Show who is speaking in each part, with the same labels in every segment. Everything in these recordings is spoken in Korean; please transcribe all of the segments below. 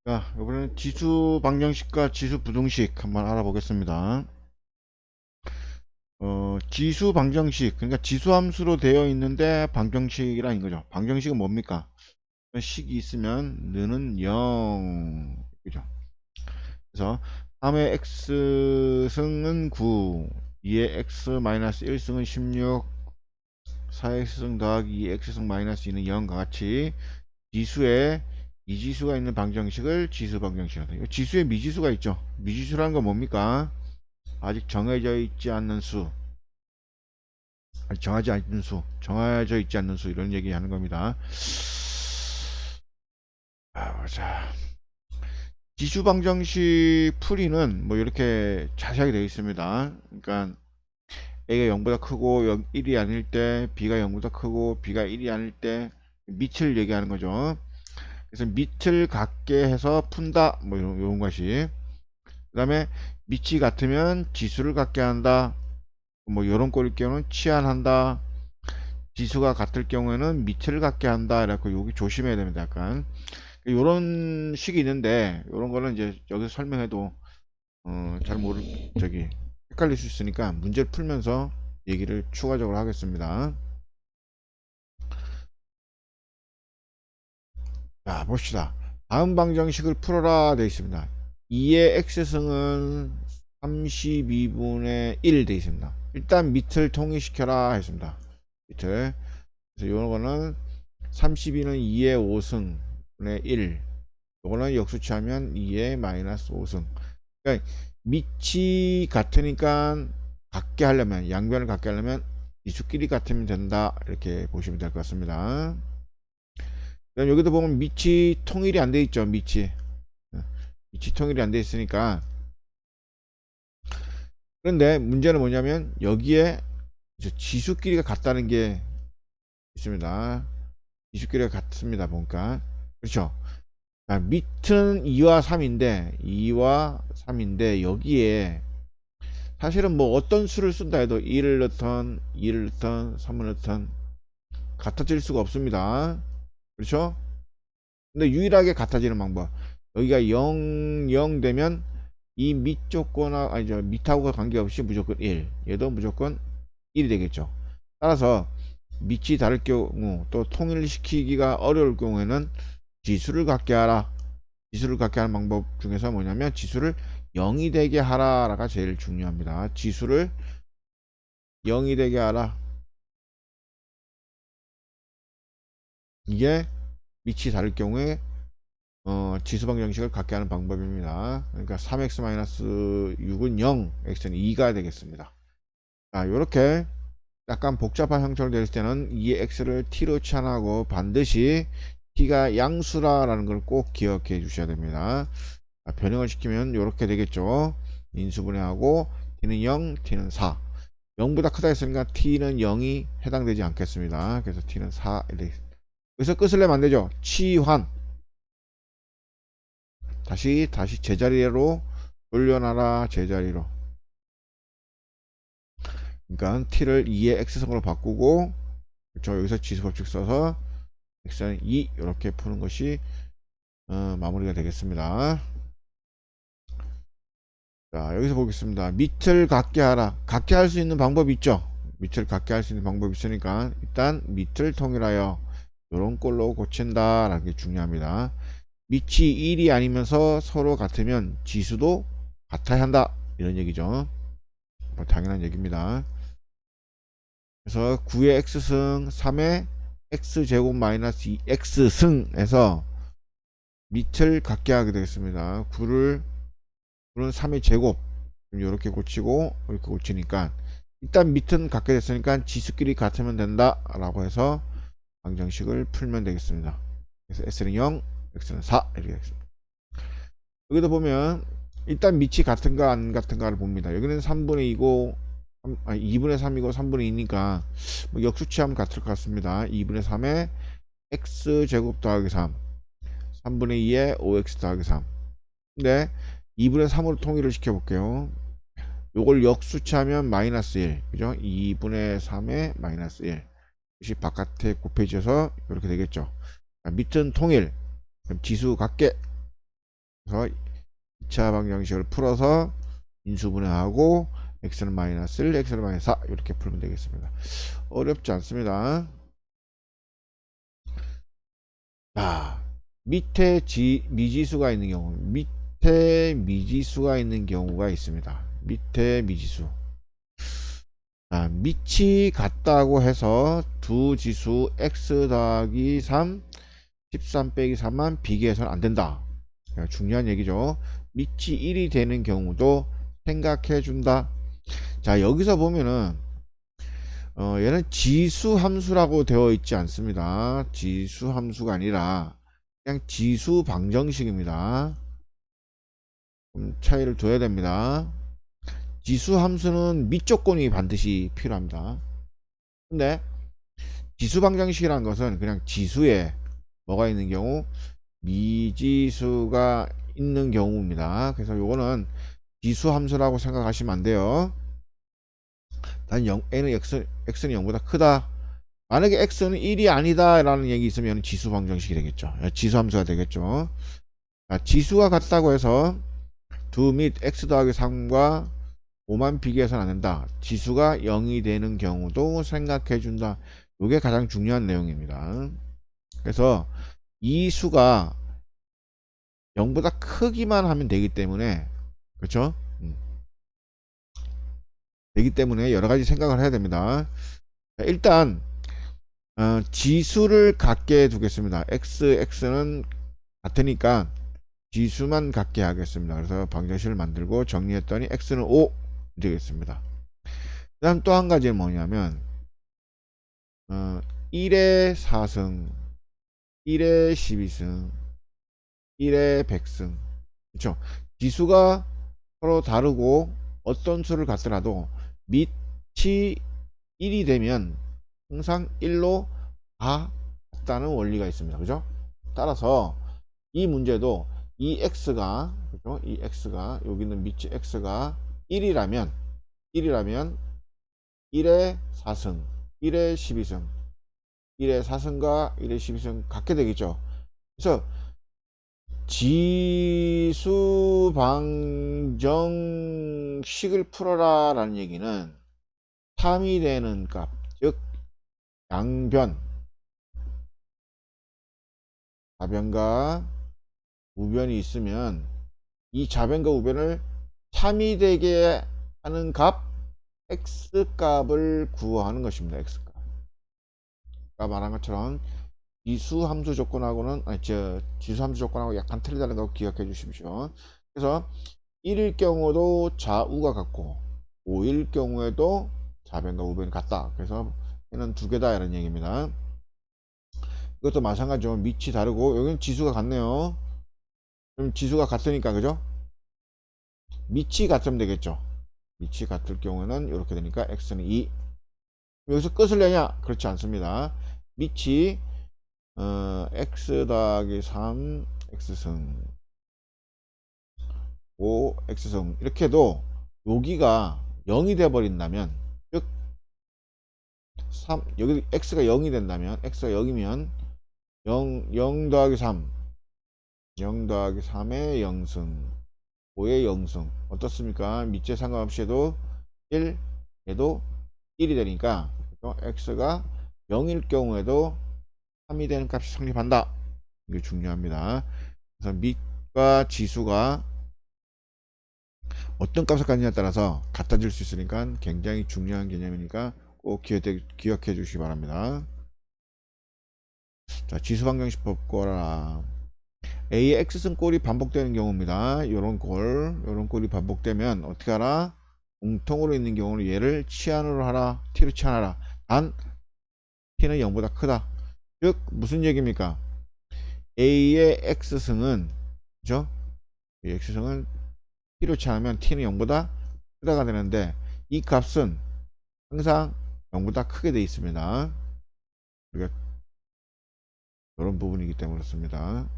Speaker 1: 자, 이번에는 지수 방정식과 지수 부등식 한번 알아보겠습니다. 지수 방정식, 그러니까 지수함수로 되어 있는데 방정식이라 이거죠. 방정식은 뭡니까? 식이 있으면 너는 0, 그죠? 그래서 3의 x승은 9, 2의 x 마이너스 1승은 16, 4의 x승 더하기 2의 x승 마이너스 2는 0과 같이 지수에 미지수가 있는 방정식을 지수 방정식이라고 해요. 지수에 미지수가 있죠. 미지수라는 건 뭡니까? 아직 정해져 있지 않는 수, 아직 정하지 않는 수, 정해져 있지 않는 수, 이런 얘기 하는 겁니다. 자, 지수 방정식 풀이는 뭐 이렇게 자세하게 되어 있습니다. 그러니까 A가 0보다 크고 1이 아닐 때, B가 0보다 크고 B가 1이 아닐 때 밑을 얘기하는 거죠. 그래서 밑을 같게 해서 푼다, 뭐 이런 것이. 그 다음에 밑이 같으면 지수를 같게 한다, 뭐 이런 꼴일 경우는 치환한다, 지수가 같을 경우에는 밑을 같게 한다, 이렇게 여기 조심해야 됩니다. 약간 이런 식이 있는데, 이런 거는 이제 여기서 설명해도 잘 모를, 저기 헷갈릴 수 있으니까 문제를 풀면서 얘기를 추가적으로 하겠습니다. 자, 봅시다. 다음 방정식을 풀어라 되어 있습니다. 2의 x승은 32분의 1 되어 있습니다. 일단 밑을 통일시켜라 했습니다. 밑을. 그래서 요거는 32는 2의 5승분의 1. 요거는 역수치하면 2의 마이너스 5승. 그러니까 밑이 같으니까 같게 하려면, 양변을 같게 하려면 이수끼리 같으면 된다, 이렇게 보시면 될 것 같습니다. 그다음 여기도 보면 밑이 통일이 안 돼 있죠. 밑이 통일이 안 돼 있으니까. 그런데 문제는 뭐냐면 여기에 지수끼리가 같다는 게 있습니다. 지수끼리가 같습니다. 보니까. 그렇죠. 자, 밑은 2와 3인데 2와 3인데 여기에 사실은 뭐 어떤 수를 쓴다 해도 1을 넣던 2를 넣던 3을 넣던 같아질 수가 없습니다. 그렇죠? 근데 유일하게 같아지는 방법, 여기가 0, 0 되면 이 밑쪽 거나 아니죠, 밑하고 관계없이 무조건 1, 얘도 무조건 1이 되겠죠. 따라서 밑이 다를 경우, 또 통일시키기가 어려울 경우에는 지수를 갖게 하라. 지수를 갖게 하는 방법 중에서 뭐냐면 지수를 0이 되게 하라가 제일 중요합니다. 지수를 0이 되게 하라. 이게 밑이 다를 경우에 지수 방정식을 갖게 하는 방법입니다. 그러니까 3x-6은 0, x는 2가 되겠습니다. 자, 이렇게 약간 복잡한 형태로 될 때는 이 x를 t로 치환하고 반드시 t가 양수라는 걸 꼭 기억해 주셔야 됩니다. 자, 변형을 시키면 이렇게 되겠죠. 인수분해하고 t는 0, t는 4. 0보다 크다 했으니까 t는 0이 해당되지 않겠습니다. 그래서 t는 4 이렇게. 여기서 끝을 내면 안 되죠. 치환. 다시 제자리로 돌려놔라. 제자리로. 그러니까 t를 2의 x승으로 바꾸고, 그렇죠, 여기서 지수법칙 써서 x는 2 이렇게 푸는 것이 마무리가 되겠습니다. 자, 여기서 보겠습니다. 밑을 같게 하라. 같게 할 수 있는 방법이 있죠. 밑을 같게 할 수 있는 방법이 있으니까 일단 밑을 통일하여 이런 꼴로 고친다 라는 게 중요합니다. 밑이 1이 아니면서 서로 같으면 지수도 같아야 한다, 이런 얘기죠. 뭐 당연한 얘기입니다. 그래서 9의 x승 3의 x제곱 마이너스 2x승에서 밑을 같게 하게 되겠습니다. 9는 3의 제곱, 이렇게 고치고 이렇게 고치니까 일단 밑은 같게 됐으니까 지수끼리 같으면 된다 라고 해서 방정식을 풀면 되겠습니다. 그래서 s는 0, x는 4 이렇게 되겠습니다. 여기도 보면 일단 밑이 같은가 안 같은가를 봅니다. 여기는 3분의 2고 2분의 3이고 3분의 2니까 뭐 역수치하면 같을 것 같습니다. 2분의 3에 x제곱 더하기 3, 3분의 2에 5x 더하기 3. 근데 2분의 3으로 통일을 시켜 볼게요. 요걸 역수치하면 마이너스 1, 그죠? 2분의 3에 마이너스 1. 이것이 바깥에 곱해져서 이렇게 되겠죠. 자, 밑은 통일, 그럼 지수 같게 그래서 2차 방정식을 풀어서 인수분해하고 x는 마이너스 1, x는 마이너스 4 이렇게 풀면 되겠습니다. 어렵지 않습니다. 자, 밑에 미지수가 있는 경우, 밑에 미지수가 있는 경우가 있습니다. 밑에 미지수. 자, 밑이 같다고 해서 두 지수 x 더하기 3, 13 빼기 3만 비교해서는 안 된다. 중요한 얘기죠. 밑이 1이 되는 경우도 생각해 준다. 자, 여기서 보면은 얘는 지수 함수라고 되어 있지 않습니다. 지수 함수가 아니라 그냥 지수 방정식입니다. 좀 차이를 둬야 됩니다. 지수 함수는 밑 조건이 반드시 필요합니다. 근데 지수 방정식이라는 것은 그냥 지수에 뭐가 있는 경우 미지수가 있는 경우입니다. 그래서 요거는 지수 함수라고 생각하시면 안 돼요. 단 n은 x는 0보다 크다. 만약에 x는 1이 아니다 라는 얘기 있으면 지수 방정식이 되겠죠. 지수 함수가 되겠죠. 자, 지수가 같다고 해서 2 및 x 더하기 3과 5만 비교해서는 안 된다. 지수가 0이 되는 경우도 생각해 준다. 이게 가장 중요한 내용입니다. 그래서 이 수가 0보다 크기만 하면 되기 때문에, 그렇죠? 되기 때문에 여러 가지 생각을 해야 됩니다. 자, 일단 지수를 갖게 두겠습니다. x는 같으니까 지수만 갖게 하겠습니다. 그래서 방정식을 만들고 정리했더니 x는 5 되겠습니다. 그 다음 또 한 가지는 뭐냐면 1의 4승, 1의 12승, 1의 100승. 그렇죠? 지수가 서로 다르고 어떤 수를 갖더라도 밑이 1이 되면 항상 1로 다 같다는 원리가 있습니다. 그죠? 따라서 이 문제도 이 x가, 그죠? 이 x가 여기 있는 밑이 x가 1이라면 1의 4승, 1의 12승, 1의 4승과 1의 12승 같게 되겠죠. 그래서 지수 방정식을 풀어라 라는 얘기는 3이 되는 값, 즉 양변, 좌변과 우변이 있으면 이 좌변과 우변을 3이 되게 하는 값 x 값을 구하는 것입니다. x 값. 아까 말한 것처럼 지수 함수 조건하고는 지수 함수 조건하고 약간 틀리다는 거 기억해 주십시오. 그래서 1일 경우도 좌우가 같고 5일 경우에도 좌변과 우변이 같다. 그래서 얘는 두 개다 이런 얘기입니다. 이것도 마찬가지로 밑이 다르고 여기는 지수가 같네요. 그럼 지수가 같으니까 그죠? 밑이 같으면 되겠죠. 밑이 같을 경우는 이렇게 되니까 x는 2. 여기서 끝을 내냐? 그렇지 않습니다. 밑이 x 더하기 3 x승 5 x승 이렇게 해도 여기가 0이 돼 버린다면, 즉 3, 여기 x가 0이 된다면, x가 0이면 0 더하기 3 0 더하기 3의 0승 5의 0승 어떻습니까? 밑에 상관없이 해도 1 얘도 1이 되니까 x가 0일 경우에도 3이 되는 값이 성립한다. 이게 중요합니다. 그래서 밑과 지수가 어떤 값을 갖느냐에 따라서 같아질 수 있으니까 굉장히 중요한 개념이니까 꼭 기억해 주시기 바랍니다. 자, 지수 방정식 법거라. A의 x승꼴이 반복되는 경우입니다. 요런 꼴이 반복되면 어떻게 하라? 공통으로 있는 경우는 얘를 치환으로 하라, t로 치환하라. 단 t는 0보다 크다. 즉 무슨 얘기입니까? A의 x승은, 그죠? 이 x승은 t로 치환하면 t는 0보다 크다가 되는데 이 값은 항상 0보다 크게 되어 있습니다. 우리가 이런 부분이기 때문에 그렇습니다.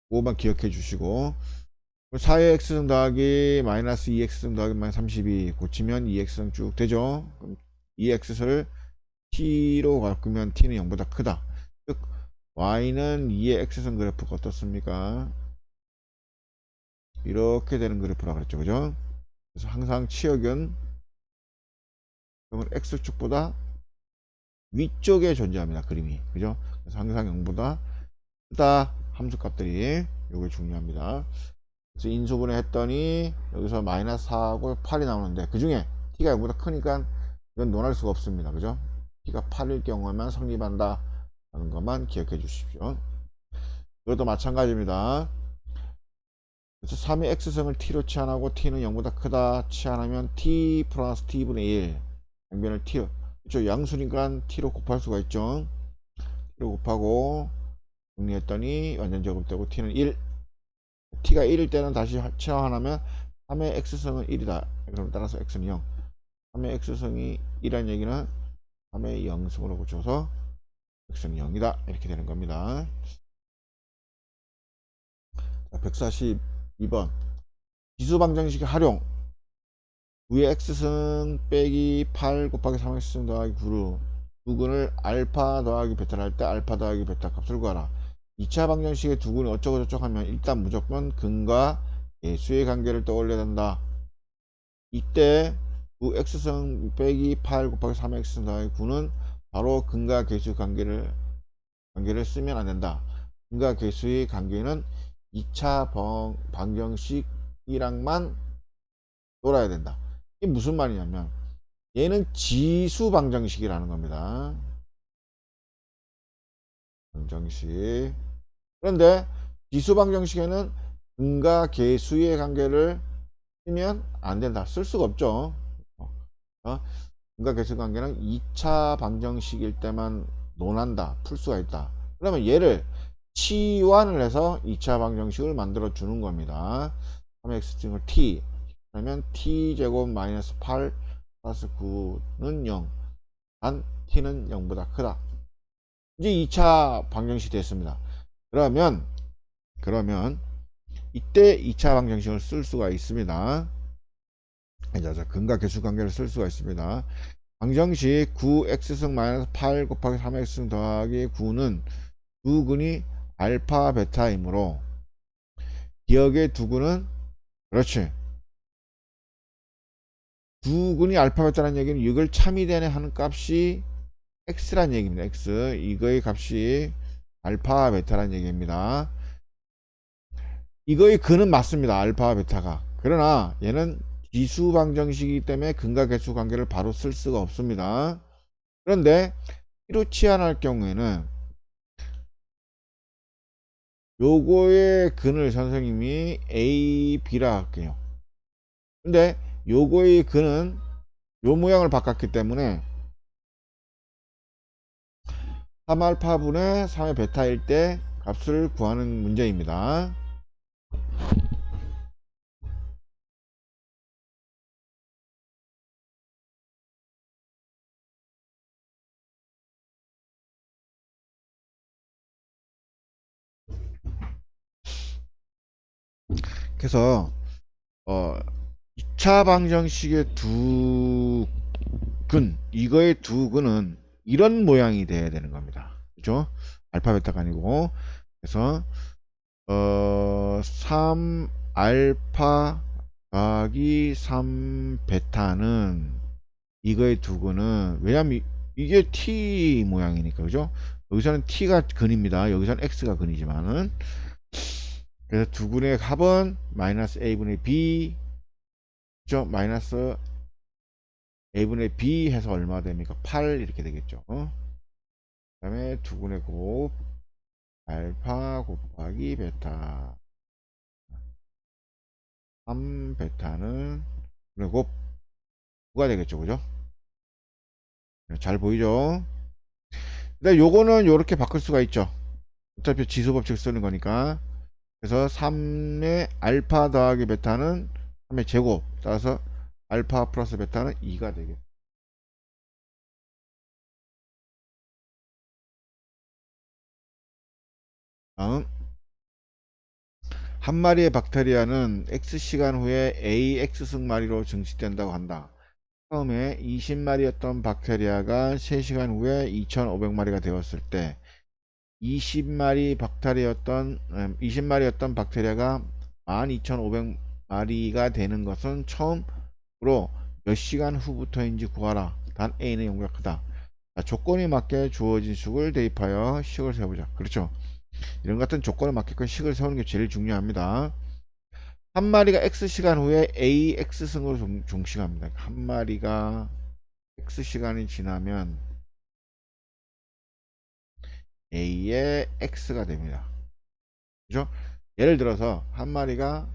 Speaker 1: 그거만 기억해 주시고 4의 x승 더하기 마이너스 2x승 더하기 마이너스 32 고치면 2x승 쭉 되죠. 그럼 2x를 t로 바꾸면 t는 0보다 크다. 즉 y는 2의 x선 그래프가 어떻습니까? 이렇게 되는 그래프라 그랬죠. 그죠? 그래서 항상 치역은 그러면 x축보다 위쪽에 존재합니다. 그림이. 그죠? 그래서 항상 0보다 크다 함수값들이 요게 중요합니다. 그래서 인수분해 했더니 여기서 마이너스 4하고 8이 나오는데 그 중에 t가 0보다 크니까 이건 논할 수가 없습니다. 그죠? t가 8일 경우에만 성립한다 라는 것만 기억해 주십시오. 이것도 마찬가지입니다. 그래서 3의 x승을 t로 치환하고 t는 0보다 크다 치환하면 t 플러스 t분의 1 양변을 t로, 그렇죠? 양수니까 t로 곱할 수가 있죠. t로 곱하고 정리했더니 완전 제곱되고 t는 1, t가 1일 때는 다시 치환하면 3의 x승은 1이다. 그럼 따라서 x는 0. 3의 x승이 1이라는 얘기는 3의 0승으로 고쳐서 x는 0이다. 이렇게 되는 겁니다. 142번 지수방정식의 활용. 위에 x승 빼기 8 곱하기 3x승 더하기 9로 두근을 알파 더하기 베타를 할 때 알파 더하기 베타 값을 구하라. 2차 방정식의 두근이 어쩌고 저쩌고 하면 일단 무조건 근과 계수의 관계를 떠올려야 된다. 이때 구 x승 빼기 8 곱하기 3x승 더하기 9는 바로 근과 계수의 관계를 쓰면 안 된다. 근과 계수의 관계는 2차 방정식이랑만 놀아야 된다. 이게 무슨 말이냐면 얘는 지수 방정식이라는 겁니다. 방정식. 그런데 지수 방정식에는 근과 계수의 관계를 쓰면 안 된다. 쓸 수가 없죠. 근과 계수 관계는 2차 방정식일 때만 논한다. 풀 수가 있다. 그러면 얘를 치환을 해서 2차 방정식을 만들어 주는 겁니다. 3x승을 t 그러면 t제곱 마이너스 8 플러스 9는 0. 단 t는 0보다 크다. 이제 2차 방정식이 됐습니다. 그러면 이때 2차 방정식을 쓸 수가 있습니다. 이제 근과 계수 관계를 쓸 수가 있습니다. 방정식 9x승 마이너스 8 곱하기 3x승 더하기 9는 두 근이 알파 베타이므로 기억의 두 근은 그렇지. 두 근이 알파 베타라는 얘기는 이걸 참이대내 하는 값이 x란 얘기입니다. x 이거의 값이 알파 베타란 얘기입니다. 이거의 근은 맞습니다. 알파 베타가. 그러나 얘는 지수 방정식이기 때문에 근과 계수 관계를 바로 쓸 수가 없습니다. 그런데 T로 치환할 경우에는 요거의 근을 선생님이 A, B라 할게요. 근데 요거의 근은 요 모양을 바꿨기 때문에 3알파분의 3의 베타일 때 값을 구하는 문제입니다. 그래서 2차 방정식의 두 근, 이거의 두 근은 이런 모양이 돼야 되는 겁니다. 그죠? 알파 베타가 아니고. 그래서 3 알파 더하기 3 베타는 이거의 두 근은, 왜냐면 이게 t 모양이니까. 그죠? 여기서는 t가 근입니다. 여기서는 x가 근이지만은, 그래서 두 근의 합은 마이너스 a분의 b, 그죠? 마이너스 a분의 b 해서 얼마 됩니까? 8 이렇게 되겠죠. 그 다음에 두 근의 곱 알파 곱하기 베타 3 베타는 곱 9가 되겠죠. 그죠? 잘 보이죠? 근데 요거는 요렇게 바꿀 수가 있죠. 어차피 지수 법칙 쓰는 거니까. 그래서 3의 알파 더하기 베타는 3의 제곱, 따라서 알파 플러스 베타는 2가 되겠죠. 다음, 한 마리의 박테리아는 X시간 후에 AX승마리로 증식된다고 한다. 처음에 20마리였던 박테리아가 3시간 후에 2500마리가 되었을 때 20마리 박테리아였던 20마리였던 박테리아가 12,500마리가 되는 것은 처음으로 몇 시간 후부터인지 구하라. 단 A는 0보다 크다. 자, 조건에 맞게 주어진 식을 대입하여 식을 세워보자. 그렇죠. 이런 같은 조건에 맞게끔 식을 세우는 게 제일 중요합니다. 한 마리가 X시간 후에 AX승으로 종식합니다. 한 마리가 X시간이 지나면 A의 X가 됩니다. 그죠? 예를 들어서 한 마리가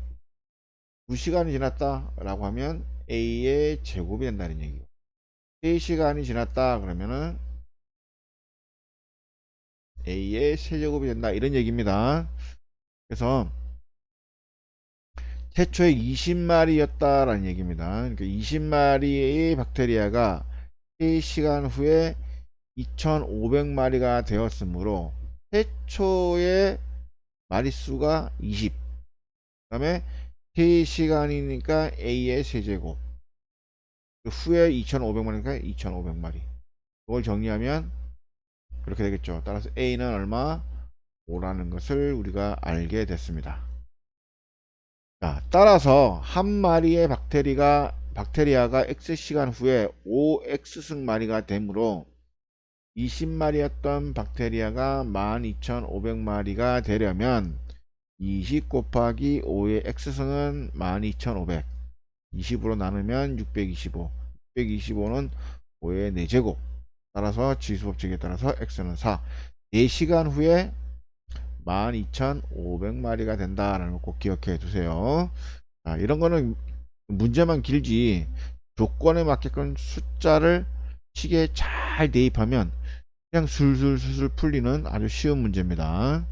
Speaker 1: 2시간이 지났다 라고 하면 A의 제곱이 된다는 얘기고, 3시간이 지났다 그러면은 A의 세제곱이 된다 이런 얘기입니다. 그래서 최초에 20마리였다라는 얘기입니다. 그러니까 20마리의 박테리아가 3시간 후에 2500마리가 되었으므로 최초의 마리수가 20, 그 다음에 3시간이니까 A의 세제곱, 후에 2500마리니까 2500마리. 이걸 정리하면 그렇게 되겠죠. 따라서 A는 얼마? 5라는 것을 우리가 알게 됐습니다. 자, 따라서 한 마리의 박테리아가 X시간 후에 5X승 마리가 되므로 20마리였던 박테리아가 12,500마리가 되려면 20 곱하기 5의 X승은 12,500, 20으로 나누면 625, 625는 5의 4제곱, 따라서 지수법칙에 따라서 X는 4, 4시간 후에 12,500마리가 된다라는 거 꼭 기억해 두세요. 자, 이런 거는 문제만 길지 조건에 맞게끔 숫자를 식에 잘 대입하면 그냥 술술술술 풀리는 아주 쉬운 문제입니다.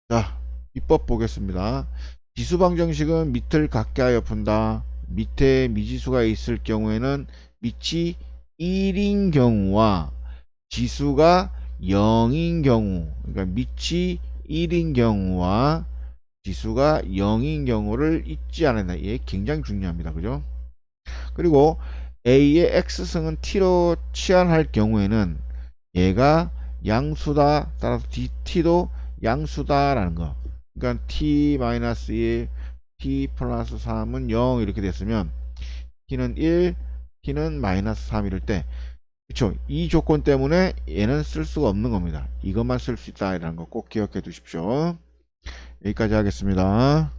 Speaker 1: 자, 비법 보겠습니다. 지수방정식은 밑을 같게 하여 푼다. 밑에 미지수가 있을 경우에는 밑이 1인 경우와 지수가 0인 경우, 그러니까 밑이 1인 경우와 지수가 0인 경우를 잊지 않는다. 이게 굉장히 중요합니다. 그죠? 그리고 A의 X승은 T로 치환할 경우에는 얘가 양수다. 따라서 T도 양수다라는 거. 그러니까 T-1, T 플러스 3은 0 이렇게 됐으면 T는 1, T는 마이너스 3 이럴 때, 그쵸, 이 조건 때문에 얘는 쓸 수가 없는 겁니다. 이것만 쓸 수 있다 이라는 거 꼭 기억해 두십시오. 여기까지 하겠습니다.